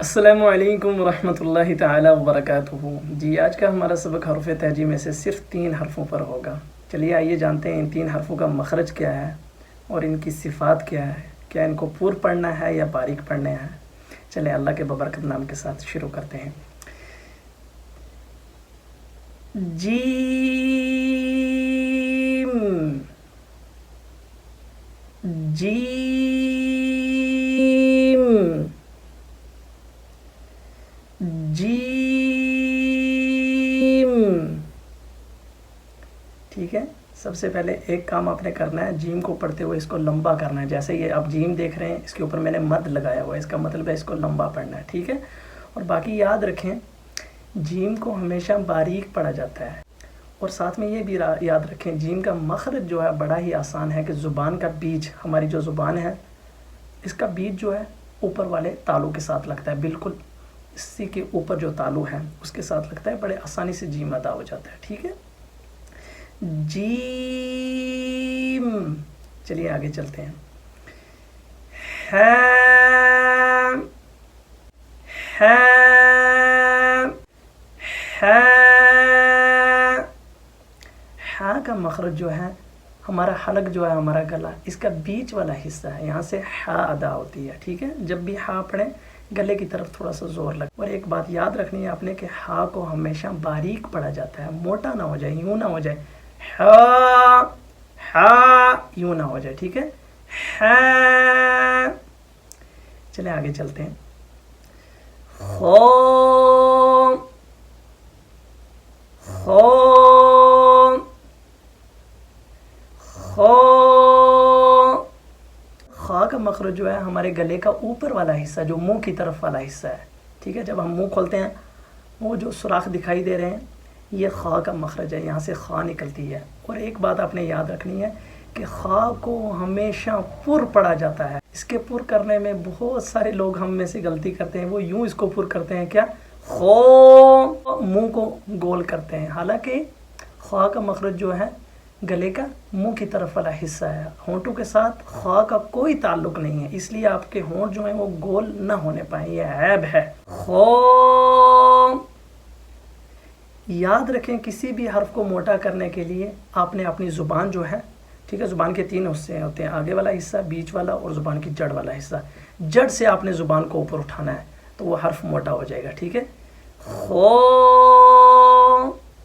السلام علیکم ورحمۃ اللہ تعالی وبرکاتہ۔ جی آج کا ہمارا سبق حروف تہجی میں سے صرف 3 حرفوں پر ہوگا۔ چلیے آئیے جانتے ہیں ان 3 حرفوں کا مخرج کیا ہے اور ان کی صفات کیا ہے، کیا ان کو پور پڑھنا ہے یا باریک پڑھنا ہے۔ چلیں اللہ کے ببرکت نام کے ساتھ شروع کرتے ہیں۔ جیم جیم جیم۔ ٹھیک ہے، سب سے پہلے ایک کام آپ نے کرنا ہے، جیم کو پڑھتے ہوئے اس کو لمبا کرنا ہے۔ جیسے یہ آپ جیم دیکھ رہے ہیں، اس کے اوپر میں نے مد لگایا ہوا ہے، اس کا مطلب ہے اس کو لمبا پڑھنا ہے۔ ٹھیک ہے، اور باقی یاد رکھیں جیم کو ہمیشہ باریک پڑھا جاتا ہے، اور ساتھ میں یہ بھی یاد رکھیں جیم کا مخرج جو ہے بڑا ہی آسان ہے کہ زبان کا بیج، ہماری جو زبان ہے اس کا بیج جو ہے اوپر والے تالو کے ساتھ لگتا ہے، بالکل اسی کے اوپر جو تالو ہے اس کے ساتھ لگتا ہے، بڑے آسانی سے جیم ادا ہو جاتا ہے۔ ٹھیک ہے، جیم۔ چلیے آگے چلتے ہیں۔ ہا کا مخرج جو ہے، ہمارا حلق جو ہے، ہمارا گلا، اس کا بیچ والا حصہ ہے، یہاں سے ہا ادا ہوتی ہے۔ ٹھیک ہے، جب بھی ہا پڑھیں گلے کی طرف تھوڑا سا زور لگے، اور ایک بات یاد رکھنی ہے آپ نے کہ ہا کو ہمیشہ باریک پڑھا جاتا ہے، موٹا نہ ہو جائے، یوں نہ ہو جائے ہا ہا، یوں نہ ہو جائے۔ ٹھیک ہے، ہا۔ چلیں آگے چلتے ہیں۔ خو خو خو۔ خا کا مخرج جو ہے ہمارے گلے کا اوپر والا حصہ، جو منہ کی طرف والا حصہ ہے۔ ٹھیک ہے، جب ہم منہ کھولتے ہیں وہ جو سوراخ دکھائی دے رہے ہیں یہ خا کا مخرج ہے، یہاں سے خا نکلتی ہے۔ اور ایک بات آپ نے یاد رکھنی ہے کہ خا کو ہمیشہ پر پڑھا جاتا ہے۔ اس کے پر کرنے میں بہت سارے لوگ ہم میں سے غلطی کرتے ہیں، وہ یوں اس کو پر کرتے ہیں، کیا خو، منہ کو گول کرتے ہیں، حالانکہ خا کا مخرج جو ہے گلے کا منہ کی طرف والا حصہ ہے، ہونٹوں کے ساتھ خا کا کوئی تعلق نہیں ہے، اس لیے آپ کے ہونٹ جو ہیں وہ گول نہ ہونے پائیں، یہ عیب ہے۔ خو۔ یاد رکھیں کسی بھی حرف کو موٹا کرنے کے لیے آپ نے اپنی زبان جو ہے، ٹھیک ہے، زبان کے 3 حصے ہوتے ہیں، آگے والا حصہ، بیچ والا اور زبان کی جڑ والا حصہ۔ جڑ سے آپ نے زبان کو اوپر اٹھانا ہے تو وہ حرف موٹا ہو جائے گا۔ ٹھیک ہے، خو۔